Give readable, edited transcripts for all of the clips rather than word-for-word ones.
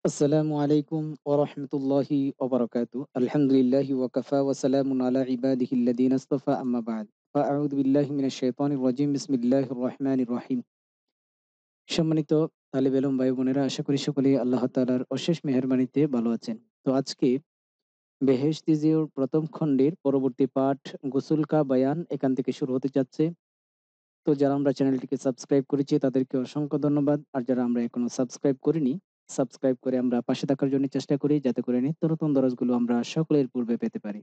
আসসালামু আলাইকুম ওয়া রাহমাতুল্লাহি ওয়া বারাকাতুহু। আলহামদুলিল্লাহি ওয়া কাফা ওয়া সালামুন আলা ইবাদিহিল্লাযীনা ইসতাফা আম্মা বা'দ। ফাআউযু বিল্লাহি মিনাশ শাইতানির রাজীম। বিসমিল্লাহির রহমানির রহিম। সম্মানিত তালিবে ইলম ভাই বোনেরা, আশা করি সকলেই আল্লাহ তাআলার অশেষ মেহেরবানিতে ভালো আছেন। তো আজকে বেহেশতি জিওর প্রথম খণ্ডের পরবর্তী পাঠ গোসল কা বায়ান এখান থেকে শুরু হতে যাচ্ছে। তো যারা আমরা চ্যানেলটিকে সাবস্ক্রাইব করেছি তাদেরকে অসংখ্য ধন্যবাদ। আর যারা আমরা এখনো সাবস্ক্রাইব করিনি, সাবস্ক্রাইব করে আমরা পাশে থাকার জন্য চেষ্টা করি, যাতে করে নিত্য নতুন দরজগুলো আমরা সকলের পূর্বে পেতে পারি।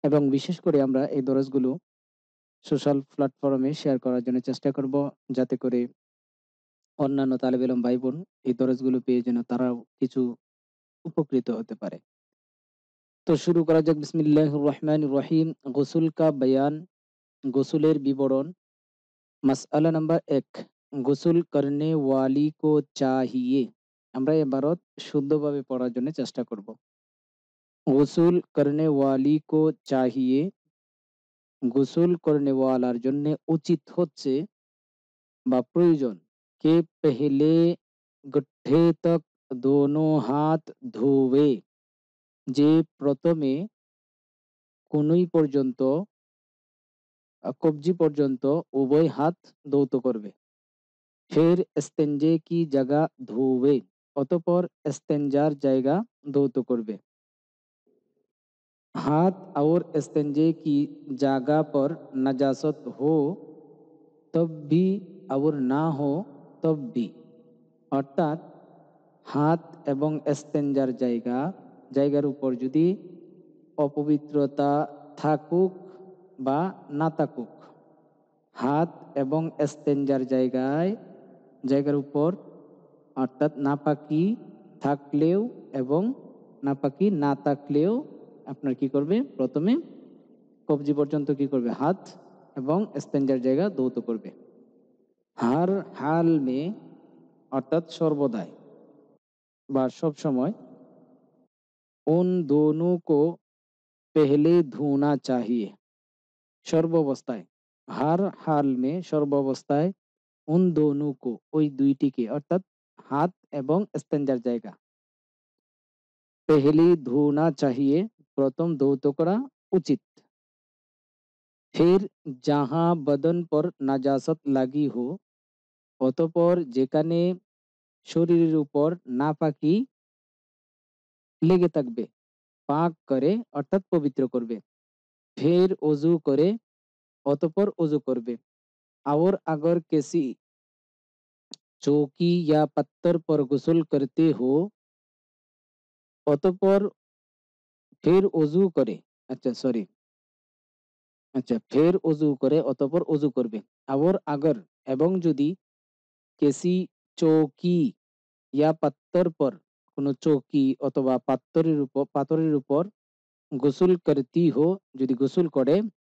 এবং বিশেষ করে আমরা এই দরজগুলো সোশ্যাল প্ল্যাটফর্মে শেয়ার করার জন্য চেষ্টা করব, যাতে করে অন্যান্য তালেব ইলম ভাই বোন এই দরজগুলো পেয়ে যেন তারাও কিছু উপকৃত হতে পারে। তো শুরু করা যাক। বিসমিল্লাহির রহমানির রহিম। গোসল কা বয়ান, গোসলের বিবরণ। মাসআলা নাম্বার ১, গোসল করনে ওয়ালি কো চাহিয়ে। আমরা এবারত শুদ্ধভাবে পড়ার জন্য চেষ্টা করব। গোসল করনে ওয়ালি কো চাহিয়ে, গোসল করনে ওয়ালার জন্য উচিত হচ্ছে বা প্রয়োজন কে পেহলে গঠ্ঠে তক দোনো হাত ধোবে, যে প্রথমে কনুই পর্যন্ত কবজি পর্যন্ত উভয় হাত ধৌত করবে। ফের ইস্তেঞ্জে কি জায়গা ধোবে, অতঃপর ইস্তেঞ্জার জায়গা ধৌত করবে। हाथ और इस्तेंजे की जगह पर नजासत हो तब भी और ना हो तब भी, অর্থাৎ হাত এবং ইস্তেঞ্জার জায়গার উপর যদি অপবিত্রতা থাকুক বা না থাকুক, হাত এবং ইস্তেঞ্জার জায়গার উপর অর্থাৎ নাপাকি থাকলেও এবং নাপাকি না থাকলেও আপনার কি করবে, প্রথমে কবজি পর্যন্ত কি করবে, হাত এবং ইস্তেঞ্জার জায়গা ধৌত করবে। হার হাল মে অর্থাৎ সর্বদাই বা সব সময়, উন দোনো কো পেহলে ধোনা চাহিয়ে, সর্বাবস্থায়, হার হাল মে সর্বাবস্থায়, উন দোনো কো ওই দুইটিকে অর্থাৎ হাত এবং ইস্তেঞ্জার জায়গা, পেহলে ধোনা চাহিয়ে প্রথম ধৌত করা উচিত। ফির জাহা বদন পর নাজাসত লাগি হো, অতঃপর যেখানে শরীরের উপর নাপাকি লেগে থাকবে, পাক করে অর্থাৎ পবিত্র করবে। ফের অজু করে, অতঃপর অজু করবে। और अगर किसी चौकी या पत्थर पर गुस्ल करते हो, অতঃপর ফের অজু করে, আচ্ছা সরি, আচ্ছা ফের অজু করে অতঃপর অজু করবে। और अगर এবং যদি কেসি চৌকি ইয়া পাত্তর পর, কোনো চৌকি অথবা পাথরের উপর গোসল করতি হো, যদি গোসল করে,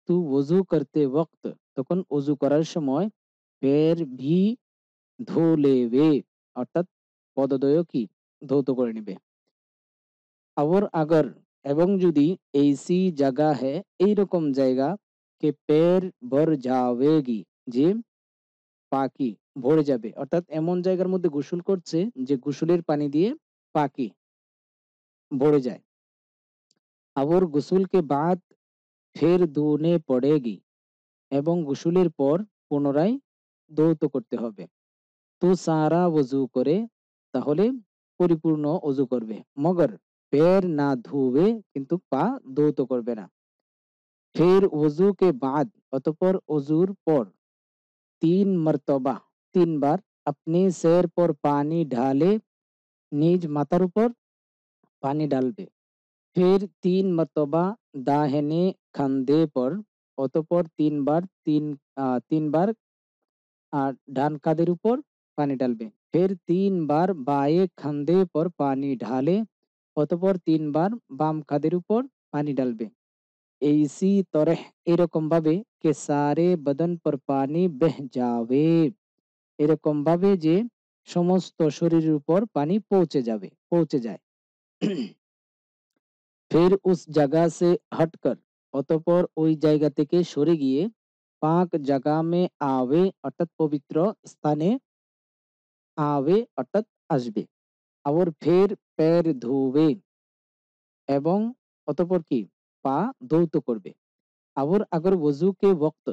তু ওযু করতে ওয়াক্ত, তখন ওযু করার সময় पैर भी ধো লেবে, অর্থাৎ পদদ্বয় কি ধৌত করে নেবে। और अगर এবং যদি ऐसी जगह है, এইরকম জায়গা, কে पैर भर जावेगी, যে পা কি ভরে যাবে, অর্থাৎ এমন জায়গার মধ্যে গোসল করছে যে গোসলের পানি দিয়ে পা কি ভরে যায়। और गुस्ल के बाद फिर धोने पड़ेगी, এবং গোসলের পর পুনরায় ধৌত করতে হবে। তো সারা ওযু করে, তাহলে পরিপূর্ণ ওযু করবে। মগর पैर না ধোবে, কিন্তু পা ধৌত করবে না। ফির ওযু কে বাদ, অতঃপর ওযুর পর 3 মর্তবা, 3 বার अपने सर पर पानी ढाले, নিজ মাথার উপর পানি ঢালবে। फिर 3 मर्तबा दाहिने कंधे पर, অতঃপর 3 বার ডান কাঁধের উপর পানি ঢালবে। फिर 3 বার बाएं कंधे पर पानी ढाले, অতঃপর 3 বার বাম কাঁধের উপর পানি ঢালবে। इसी तरह এরকম ভাবে কে সারে বদন পর পানি বেহ যাবে, এরকম ভাবে যে সমস্ত শরীরের উপর পানি পৌঁছে যায়। फिर उस जगह से हटकर, অতঃপর ওই জায়গা থেকে সরে গিয়ে, পাক জায়গা মে আবে অর্থাৎ পবিত্র স্থানে, আবে অর্থাৎ আসবে। और फिर पैर धोवे এবং অতঃপর কি পা ধৌত করবে। और अगर वजू के वक्त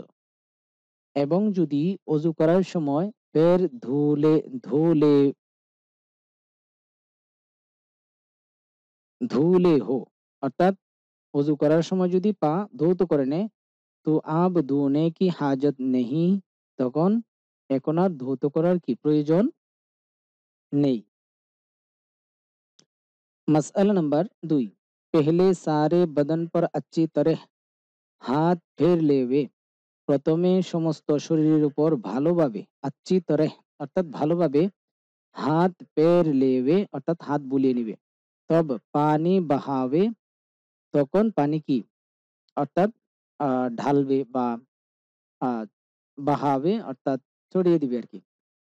এবং যদি অজু করার সময় पैर ধুলে ধুলে हो অর্থাৎ অজু করার সময় যদি পা ধৌত করে নেয় তো আব ধোনে কি হাজত নেই, তখন এখন আর ধৌত করার কি প্রয়োজন নেই। मसला नंबर 2, पहले सारे बदन पर अच्छी तरह হাত ফের লেবে। প্রথমে সমস্ত শরীরের উপর ভালোভাবে अच्छी तरह অর্থাৎ ভালোভাবে হাত ফের লেবে অর্থাৎ হাত বুলিয়ে নিবে। তব পানি বাহাবে, তখন পানি কি অর্থাৎ ঢালবে বা বাহাবে অর্থাৎ ছড়িয়ে দিবে আর কি।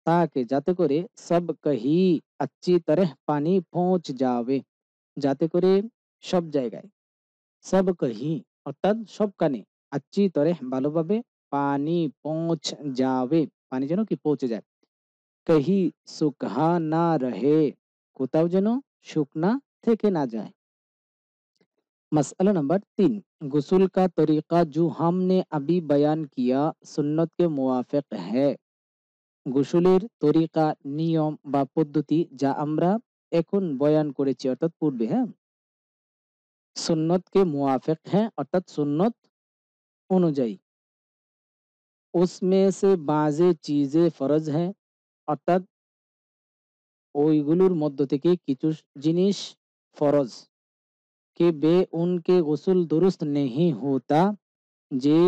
তাকে যাতে করে সব কহি अच्छी तरह পানি পৌঁছ যাবে, যাতে করে সব জায়গায় সব কহি অর্থাৎ সব কানে अच्छी तरह ভালোভাবে পানি পৌঁছ যাবে, পানি যেন কি পৌঁছে যায়। কহি শুকহা না রহে, কোথাও যেন শুকনা থেকে না যায়। मसला नंबर 3, गुस्ल का तरीका जो हमने अभी बयान किया सुन्नत के मुवाफिक है। গোসলের তরিকা নিয়ম বা পদ্ধতি যা আমরা এখন বয়ান করেছি অর্থাৎ পূর্বে, হ্যাঁ, সুন্নত কে মুওয়াফিক হ্যাঁ অর্থাৎ সুন্নত অনুযায়ী। उसमें से बाज़े चीज़ें फर्ज हैं অর্থাৎ ওইগুলোর মধ্য থেকে কিছু জিনিস ফরজ। কে বে উনকে গোসল দুরুস্ত নেহি হোতা, যে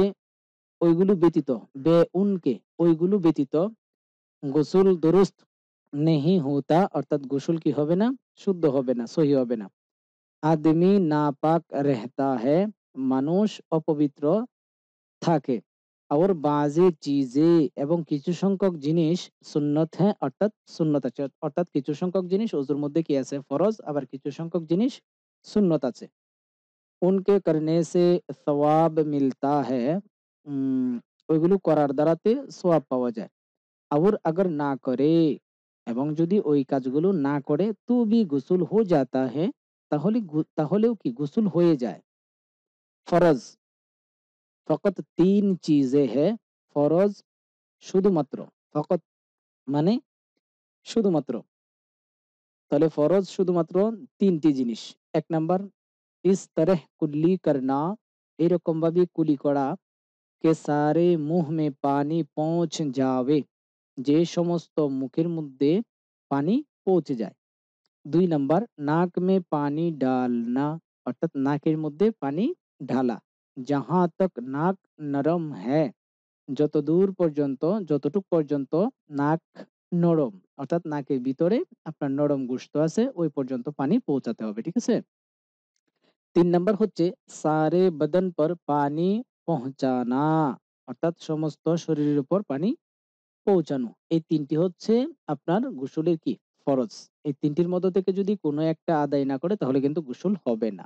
ওইগুলো ব্যতীত, বে উনকে ওইগুলো ব্যতীত গোসল দুরুস্ত নেহি হোতা অর্থাৎ গোসল কি হবে না, শুদ্ধ হবে না, সহি হবে না। আদমি নাপাক রেহতা হ্যায়, মানুষ অপবিত্র থাকে। और বাজে চিজে এবং কিছু সংখ্যক জিনিস সুন্নত হ্যাঁ অর্থাৎ সুন্নত আছে, অর্থাৎ কিছু সংখ্যক জিনিস ওজুর মধ্যে কি আছে ফরজ, আবার কিছু সংখ্যক জিনিস সুন্নত আছে। উনকে করনে সে সওয়াব মিলতা হ্যায়, ওইগুলো করার দ্বারাতে সওয়াব পাওয়া যায়। और अगर ना करे এবং যদি ওই কাজগুলো না করে তো भी गुस्ल हो जाता है, তাহলেও কি গোসল হয়ে যায়। ফরজ ফকত 3 চীজে है, ফরজ শুধুমাত্র, ফকত মানে শুধুমাত্র, তাহলে ফরজ শুধুমাত্র 3টি জিনিস। 1 নাম্বার ইস তরহ কুল্লি করনা, এরকম ভাবে কুলি করা, কে সারে মুহ মে পানি পৌঁছ যাবে, যে সমস্ত মুখের মধ্যে পানি পৌঁছে যায়। 2 নাম্বার নাক মে পানি ডালনা, অর্থাৎ নাকের মধ্যে পানি ঢালা। জাহাं तक নাক নরম হ্যায়, যতটুক পর্যন্ত নাক নরম অর্থাৎ নাকের ভিতরে আপনার নরম গোশত আছে ওই পর্যন্ত পানি পৌঁছাতে হবে, ঠিক আছে। 3 নাম্বার হচ্ছে সারে বদন পর পানি পৌঁছানা, অর্থাৎ সমস্ত শরীরের উপর পানি পৌঁছানো। এই তিনটি হচ্ছে আপনার গোসলের কি ফরজ। এই তিনটির মধ্য থেকে যদি কোনো একটা আদায় না করে তাহলে কিন্তু গোসল হবে না।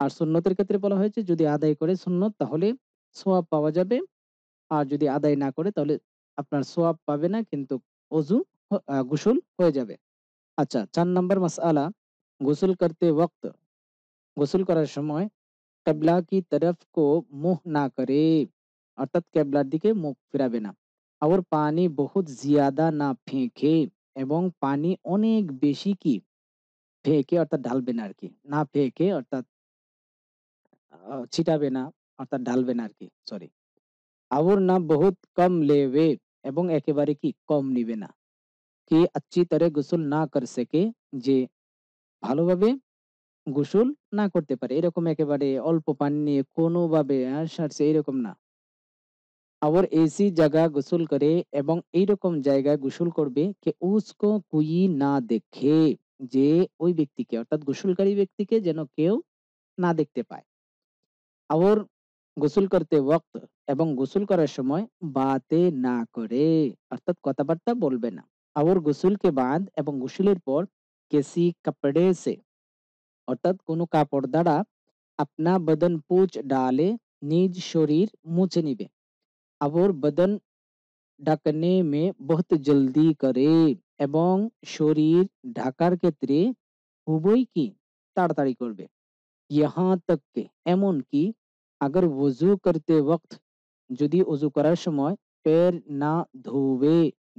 আর সুন্নতের ক্ষেত্রে বলা হয়েছে যদি আদায় করে সুন্নত তাহলে সওয়াব পাওয়া যাবে, আর যদি আদায় না করে তাহলে আপনার সওয়াব পাবে না, কিন্তু অজু গোসল হয়ে যাবে। আচ্ছা, 4 নাম্বার মাসআলা, গোসল করতে ওয়াক্ত, গোসল করার সময় কিবলা কি তরফ কো মুহ না করে, অর্থাৎ কিবলার দিকে মুখ ফিরাবে না। আর পানি বহুত জিয়াদা না ফেঁকে, এবং পানি অনেক বেশি কি ফেঁকে অর্থাৎ ঢালবে না আর কি, না ফেঁকে অর্থাৎ ছিটাবে না অর্থাৎ ঢালবে না আর কি, সরি। और না বহুত কম লেবে, এবং একেবারে কি কম নিবে না। কি अच्छी तरह গোসল না কর সকে, যে ভালোভাবে গোসল না করতে পারে, এরকম একেবারে অল্প পানি নিয়ে কোনোভাবে সারছে এরকম না। और ऐसी जगह গোসল করে, এবং এইরকম জায়গায় গোসল করবে কে উসকো কুই না দেখে, যে ওই ব্যক্তিকে অর্থাৎ গোসলকারী ব্যক্তিকে যেন কেউ না দেখতে পায়। और গোসল করতে ওয়াক্ত, এবং গোসল করার সময় বাতে না করে অর্থাৎ কথাবার্তা বলবে না। और গোসল কে বাদ, এবং গোসলের পর কিসি কাপড়ে সে অর্থাৎ কোনো কাপড় দ্বারা अपना बदन पोंछ डाले, নিজ শরীর মুছে নিবে। और बदन ढकने में बहुत जल्दी करे, এবং শরীর ঢাকার ক্ষেত্রে উভয় কি তাড়াতাড়ি করবে। यहाँ तक के এমনকি अगर वजू करते वक्त যদি অজু করার সময় पैर ना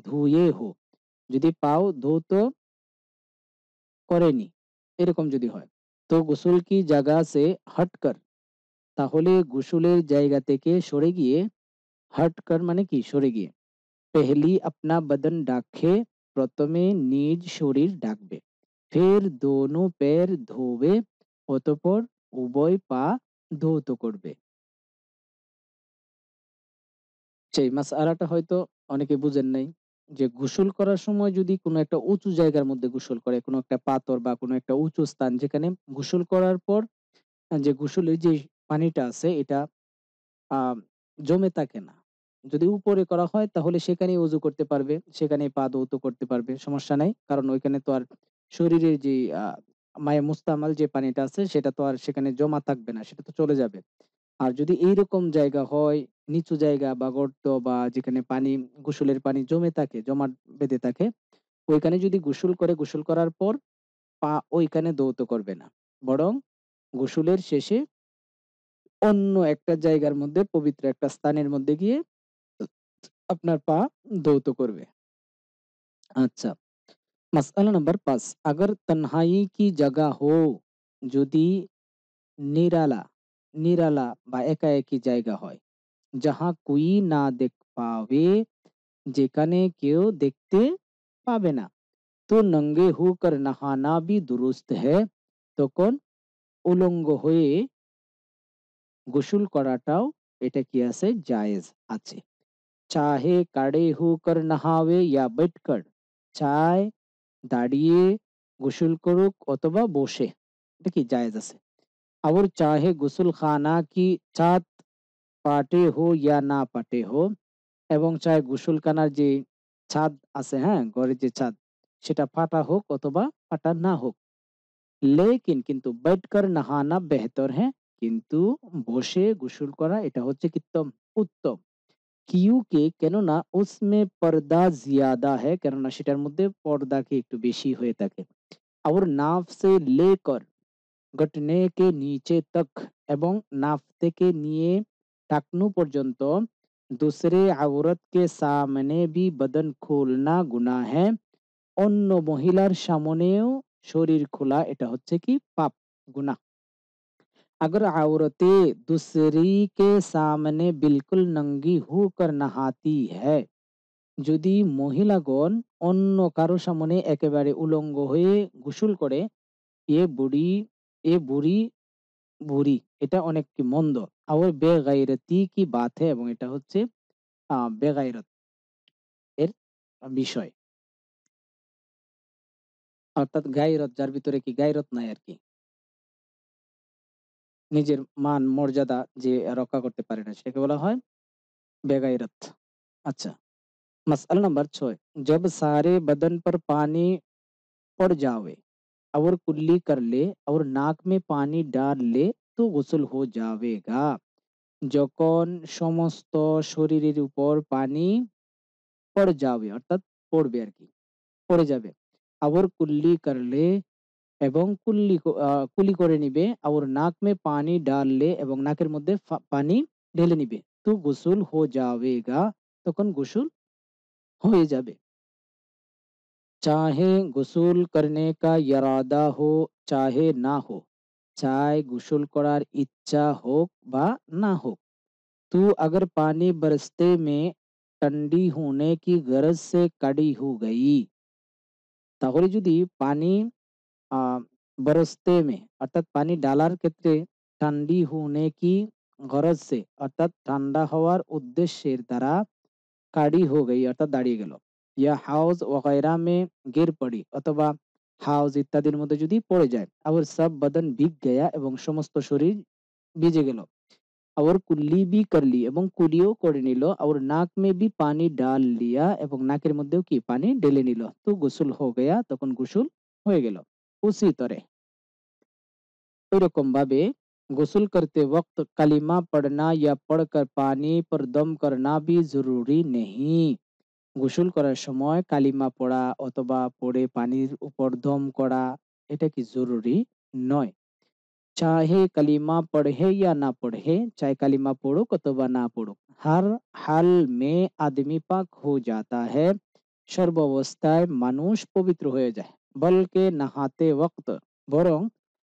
ধুয়ে हो, যদি পাও ধৌত করেনি এরকম যদি হয়, তো গোসল কি জায়গা সে হটকর, তাহলে গোসলের জায়গা থেকে সরে গিয়ে, হটকর মানে কি সরে গিয়ে, পেহলি আপনা বদন ঢাকে, প্রথমে নিজ শরীর ঢাকবে, ফের দোনো पैर ধোবে, অতঃপর উভয় পা ধৌত করবে। সেই মাসআলাটা হয়তো অনেকে বুঝেন নাই, যে গোসল করার সময় যদি কোনো একটা উঁচু জায়গার মধ্যে গোসল করে, কোনো একটা পাথর বা কোনো একটা উঁচু স্থান, যেখানে গোসল করার পর যে গোসলের যে পানিটা আছে এটা আ জমে থাকে না। যদি উপরে করা হয় তাহলে সেখানেই ওযু করতে পারবে, সেখানেই পা ধৌত করতে পারবে, সমস্যা নাই। কারণ ওইখানে তো আর শরীরের যে মায়ে মুস্তামাল যে পানিটা আছে সেটা তো আর সেখানে জমা থাকবে না, সেটা তো চলে যাবে। আর যদি এইরকম জায়গা হয়, নিচু জায়গা বা গর্ত বা যেখানে পানি, গোসলের পানি জমে থাকে, জমাট বেঁধে থাকে, ওইখানে যদি গোসল করে, গোসল করার পর পা ওইখানে ধৌত করবে না। বরং গোসলের শেষে অন্য একটা জায়গার মধ্যে, পবিত্র একটা স্থানের মধ্যে গিয়ে আপনার পা ধৌত করবে। আচ্ছা, মাসআলা নাম্বার ৫, अगर तन्हाई की जगह हो, যদি নিরালা, নিরালা বা একাএকি জায়গা হয়, যাহা কোই না দেখ পাবে, যেখানে কেউ দেখতে পাবে না, তো নঙ্গে হোকর নহানা ভি দুরুস্ত হ্যায়, তখন উলঙ্গ হয়ে গোসল করাটাও এটা কি আছে জায়েজ আছে। চাহে কাড়ে হোকর নহাবে ইয়া बैठकर, চায় দাঁড়িয়ে গোসল করুক অথবা বসে, এটা কি জায়েজ আছে। और चाहे गुसल खाना की ছাদ পাটে হো ইয়া না পাটে হো, এবং চাहे গোসলখানার যে ছাদ আছে, হ্যাঁ, ঘরের যে ছাদ, সেটা ফাটা হোক অথবা ফাটা না হোক। লেকিন কিন্তু बैठकर नहाना बेहतर है, কিন্তু বসে গোসল করা এটা হচ্ছে কি উত্তম। কিউকে কেননা উসমে পর্দা জিয়াদা হ্যায়, কেননা সেটার মধ্যে পর্দা কি একটু বেশি হয়ে থাকে। और नाफ से लेकर घुटने के नीचे तक, এবং নাফ থেকে নিয়ে টাকনু পর্যন্ত दूसरे औरत के सामने भी बदन खोलना गुनाह है, অন্য মহিলার সামনেও শরীর খোলা এটা হচ্ছে কি পাপ, গুনাহ। अगर औरतें दूसरी के सामने बिल्कुल नंगी होकर नहाती है, যদি মহিলাগণ অন্য কারো সামনে একেবারে উলঙ্গ হয়ে গোসল করে, এ বুড়ি, এ বুড়ি, বুড়ি এটা অনেক কি মন্দ। আর বেগাইরতি কি বাত है, এবং এটা হচ্ছে বেগাইরত এর বিষয়, অর্থাৎ গায়রত, যার ভিতরে কি গায়রত নাই আর কি, নিজের মান মর্যাদা যে রক্ষা করতে পারে না, সেটাকে বলা হয় বেগাইরত। আচ্ছা, मसला नंबर 6, जब सारे बदन पर पानी पड़ जावे और कुल्ली कर ले और नाक में पानी डाल ले, तो गुस्ल हो जावेगा। যখন সমস্ত শরীরের উপর পানি পড় যাবে, অর্থাৎ পড়বে আর কি, পড়ে যাবে। আবার কুল্লি করলে, এবং কুলি করে নিবে, আর নাক মে পানি ডাললে, এবং নাকের মধ্যে পানি ঢেলে নিবে, তো গোসল হো যাবেগা, তখন গোসল হয়ে যাবে। चाहे গোসল करने का इरादा हो चाहे ना हो, चाहे গোসল করার ইচ্ছা হোক বা না হোক, तू अगर पानी बरसते में ठंडी होने की गरज से कड़ी हो गई, তাহলে যদি পানি আহ बरसते में অর্থাৎ পানি ডালার ক্ষেত্রে ঠান্ডি होने की गरज से অর্থাৎ ঠান্ডা হওয়ার উদ্দেশ্যের দ্বারা কাড়ি हो गई অর্থাৎ দাঁড়িয়ে গেল, ইয়া হাউজ ওয়াগैरह में गिर पड़ी, অথবা হাউজ ইত্যাদির মধ্যে যদি পড়ে যায়, और सब बदन भीग गया, এবং সমস্ত শরীর ভিজে গেল, और कुल्ली भी कर ली, এবং কুলিও করে নিল, और नाक में भी पानी डाल लिया, এবং নাকের মধ্যেও কি পানি ঢেলে নিল, তো গোসল हो गया, তখন গোসল হয়ে গেল। उसी तरह ওইরকম ভাবে গোসল करते वक्त कलिमा पढ़ना या पढ़कर पानी पर दम करना भी जरूरी नहीं, গোসল করার সময় কালিমা পড়া অথবা পড়ে পানির উপর দম করা এটা কি জরুরি নয়। चाहे कलीमा पढ़े या ना पढ़े, चाहे कलीमा पढ़ुक अथवा ना पढ़ुक, हर हाल में आदमी पाक हो जाता है। সর্বাবস্থায় মানুষ পবিত্র হয়ে যায়। বলকে নহাতে वक्त বরং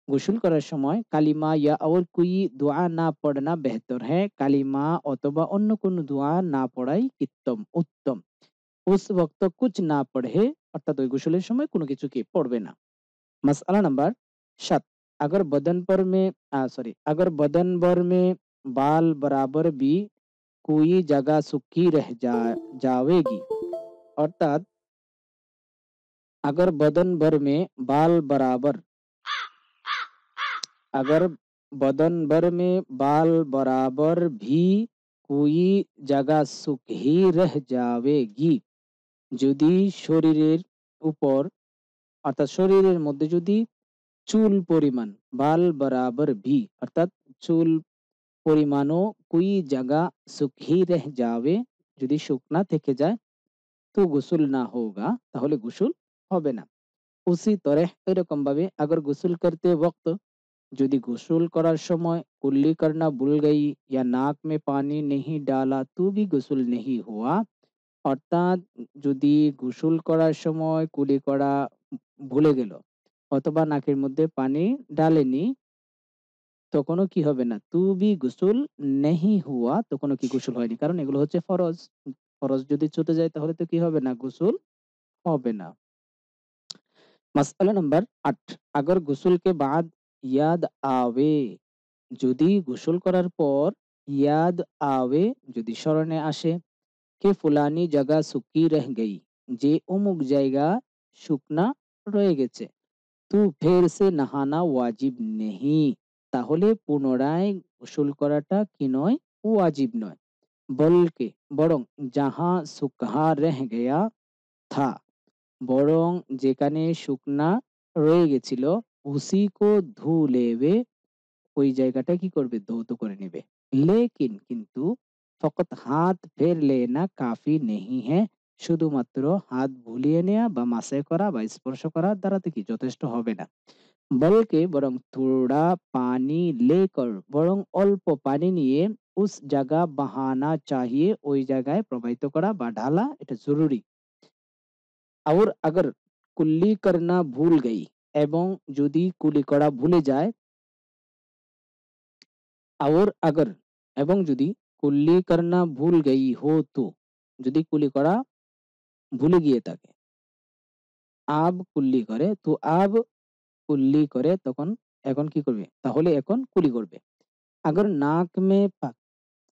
গোসল করার সময় কালিমা या और कोई दुआ ना पढ़ना बेहतर है। কালিমা অথবা অন্য কোনো দোয়া না পড়াই উত্তম। उस वक्त कुछ ना पढ़े অর্থাৎ ওই গোসলের সময় কোনো কিছু কি পড়বে না। मसला नंबर 7, अगर अगर बदन भर में बाल बराबर भी कोई जगह सूखी रह जावेगी, अर्थात अगर बदन भर में बाल बराबर अगर बदन भर में बाल बराबर भी कोई जगह सूखी रह जावेगी, যদি শরীরের উপর অর্থাৎ শরীরের মধ্যে যদি চুল পরিমাণ বাল বরাবর ভি অর্থাৎ চুল পরিমাণও কুই জায়গা শুকিয়ে রহ যাবে, যদি শুকনা থেকে যায় তো গোসল না হোগা তাহলে গোসল হবে না। উসি তরহ এরকম ভাবে अगर গোসল করতে वक्त যদি গোসল করার সময় कुल्ली करना भूल गई या नाक में पानी नहीं डाला तो भी গোসল नहीं हुआ, অর্থাৎ যদি গোসল করার সময় কুলি করা ভুলে গেল অথবা নাকের মধ্যে পানি ডালেনি তখনও কি হবে না, তু বি গোসল নেহি হুয়া তখনও কি গোসল হয়নি, কারণ এগুলো হচ্ছে ফরজ। ফরজ যদি ছুটে যায় তাহলে তো কি হবে না, গোসল হবে না। মাসআলা নাম্বার 8, अगर গোসল के बाद याद आवे, যদি গোসল করার পর ইয়াদ আवे যদি স্মরণে আসে कि फुलानी जगह सूखी रह गई, যে অমুক জায়গা শুকনা রয়ে গেছে, তো ফের সে নহানা ওয়াজিব নেহি, তাহলে পুনরায় গোসল করাটা কি নয়, ওয়াজিব নয়। বলকে বরং যাহা সুকহা রহ গয়া থা, বরং যেখানে শুকনা রয়ে গেছিল উসি কো ধু লেবে, ওই জায়গাটা কি করবে, ধৌত করে নেবে। লেকিন কিন্তু ফকত হাত ফের লেনা কাফি নেহি হ্যাঁ, শুধুমাত্র হাত ভুলিয়ে নেওয়া বা মাসে করা বা স্পর্শ করার দ্বারাতে কি যথেষ্ট হবে না। বলকে বরং থোড়া পানি লেকর, বরং অল্প পানি নিয়ে উস জায়গা বহানা চাহিয়ে, ওই জায়গায় প্রবাহিত করা বা ঢালা এটা জরুরি। और अगर कुल्ली करना भूल गई, এবং যদি কুলি করা ভুলে যায়, और अगर এবং যদি কুল্লি করনা ভুল গই হো তো, যদি কুলি করা ভুলে গিয়ে থাকে, আব কুল্লি করে তো আব কুল্লি করে তখন এখন কি করবে, তাহলে এখন কুলি করবে। अगर नाक में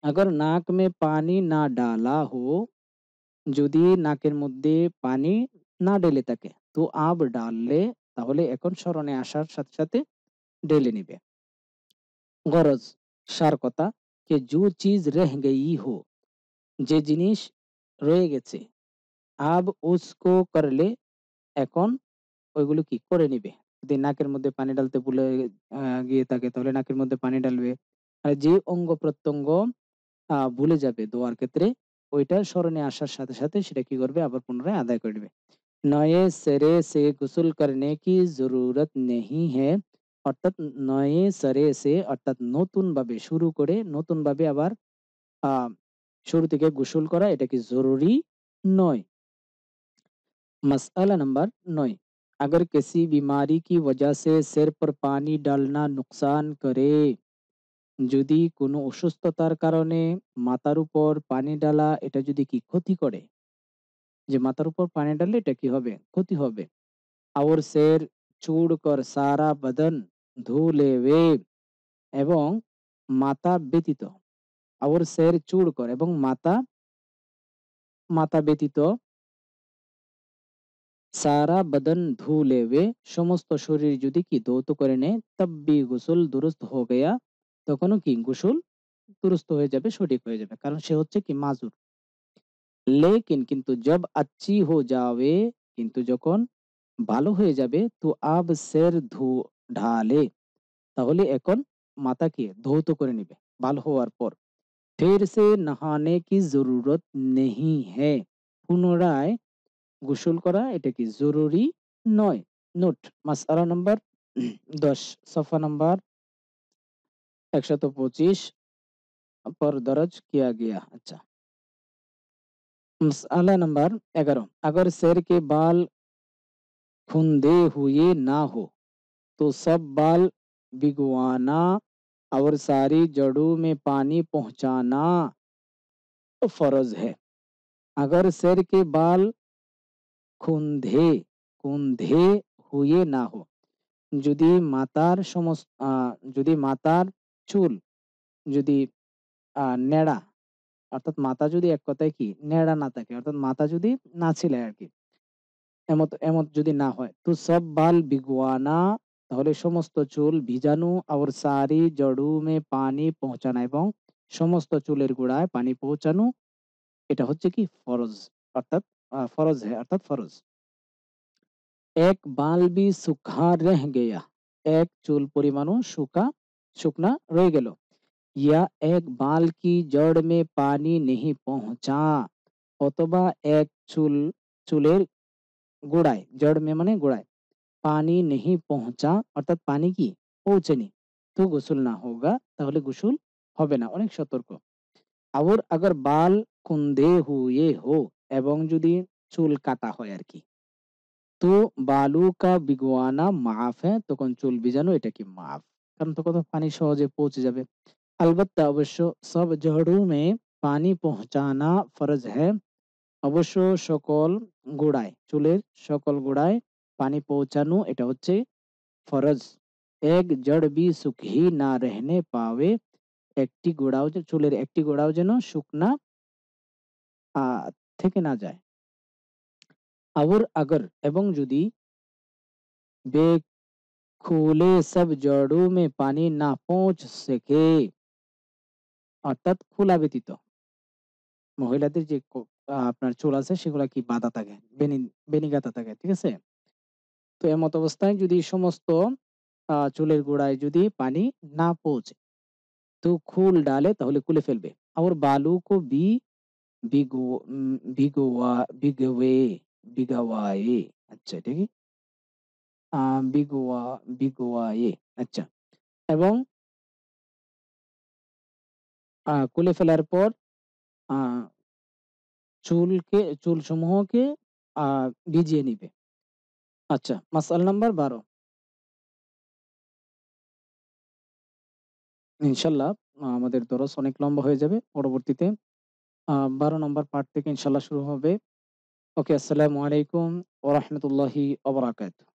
अगर नाक में पानी ना डाला हो, যদি নাকের মধ্যে পানি না ঢেলে থাকে তো আব ডাললে তাহলে এখন স্মরণে আসার সাথে সাথে ঢেলে নিবে। গরজ সার কথা যে जो चीज रह गई हो, যে জিনিস রয়ে গেছে, আব উসকো করলে এখন ওইগুলো কি করে নিবে। যদি নাকের মধ্যে পানি ঢালতে ভুলে গিয়ে থাকে তাহলে নাকের মধ্যে পানি ঢালবে। আর যে অঙ্গ প্রত্যঙ্গ ভুলে যাবে দোয়ার ক্ষেত্রে, ওইটা স্মরণে আসার সাথে সাথে সেটা কি করবে, আবার পুনরায় আদায় করে নেবে। নয়ে সেরে সে গোসল করনে কি জরুরত নেহি হ্যাঁ, অর্থাৎ নয়ে সরে সে অর্থাৎ নতুন ভাবে শুরু করে নতুন ভাবে আবার আহ শুরু থেকে গোসল করা এটা কি জরুরি নয়। मसला नंबर 9, अगर किसी बीमारी की वजह से सिर पर पानी डालना नुकसान करे, যদি কোনো অসুস্থতার কারণে মাথার উপর পানি ডালা এটা যদি কি ক্ষতি করে, যে মাথার উপর পানি ডাললে এটা কি হবে, ক্ষতি হবে। और सिर छोड़कर सारा बदन धो लेवे, এবং মাথা ব্যতীত और सिर छोड़कर এবং মাথা মাথা ব্যতীত সারা বদন ধু লেবে সমস্ত শরীর যদি কি ধৌত করে নেয়, তব भी গোসল দুরুস্ত हो गया, তখনও কি গোসল দুরুস্ত হয়ে যাবে, সঠিক হয়ে যাবে, কারণ সে হচ্ছে কি মাজুর। লেকিন কিন্তু জব अच्छी हो जावे, কিন্তু যখন ভালো হয়ে যাবে তো আব সের ধু ঢালে, তাহলে এখন মাথাকে ধৌত করে নিবে ভালো হওয়ার পর। ফির সে নহানে কি জরুরত নেহি है, পুনরায় গোসল করা এটা কি জরুরি নয়। নোট, মাসআলা নাম্বার 10, সফা নাম্বার 125 पर दर्ज किया गया। अच्छा, मसला नंबर 11, अगर सिर के बाल खुंदे हुए ना हो तो सब बाल भिगवाना और सारी जड़ों में पानी पहुंचाना फर्ज है। अगर सिर के बाल खुंदे खुंदे हुए না हो, যদি মাতার সমস্ত যদি মাতার চুল যদি নেড়া, অর্থাৎ মাথা যদি এক কথায় কি নেড়া না থাকে, অর্থাৎ মাথা যদি না ছিলে আর কি, এমত এমত যদি না হয়, তো সব বাল বিগুয়ানা, তাহলে সমস্ত চুল ভিজানো, আর সারি জড়ু মে পানি পৌঁছানো, এবং সমস্ত চুলের গোড়ায় পানি পৌঁছানো, এটা হচ্ছে কি ফরজ, অর্থাৎ ফরজ হ্যাঁ, অর্থাৎ ফরজ। এক বাল বি সুখা রহ গয়া, এক চুল পরিমাণও শুকনা রয়ে গেল। या एक बाल की जड़ में पानी नहीं पहुंचा, অথবা এক চুলের গোড়ায়, জড় মে মানে গোড়ায়, পানি नहीं पहुंचा অর্থাৎ পানি কি পৌঁছেনি, তো গোসল না হোগা, তাহলে গোসল হবে না। অনেক সতর্ক। আবার अगर बाल कुंदे हुए हो, এবং যদি চুল কাটা হয় আর কি, তো বালু কা বিগওয়ানা মাফ হ্যাঁ, তখন চুল ভিজানো এটা কি মাফ, কারণ তখন তো পানি সহজে পৌঁছে যাবে। अलबत्ता অবশ্য সব জড়োं में পানি পৌঁছানা ফরজ হ্যাঁ, অবশ্য সকল গোড়ায়, চুলের সকল গোড়ায় পানি পৌঁছানো এটা হচ্ছে ফরজ। এক জড় বি সুখী না রহনে পাবে, একটি গোড়াও চুলের একটি গোড়াও যেন শুকনা থেকে না যায়। আবার আগর, এবং যদি বেখুলে সব জড়োं में পানি না পৌঁছ সকে, অর্থাৎ খোলা ব্যতীত মহিলাদের যে আপনার চুল আছে সেগুলা কি বাঁধা থাকে, বেনি গাঁথা থাকে, ঠিক আছে। তো এমত অবস্থায় যদি সমস্ত চুলের গোড়ায় যদি পানি না পৌঁছে, তো খুল ডালে, তাহলে খুলে ফেলবে। আর বালু কো বি ভিগো ভিগোয়া ভিগোয়ে ভিগাওয়ায়ে, আচ্ছা ঠিক আছে, ভিগোয়া ভিগোয়ায়ে, আচ্ছা, এবং খুলে ফেলার পর চুল সমূহকে ভিজিয়ে নিবে। আচ্ছা, মাসআলা নাম্বার 12, ইনশাল্লাহ আমাদের দরস অনেক লম্বা হয়ে যাবে পরবর্তীতে। 12 নম্বর পার্ট থেকে ইনশাল্লাহ শুরু হবে। ওকে, আসসালামু আলাইকুম ওয়া রাহমাতুল্লাহি ওয়া বারাকাতুহু।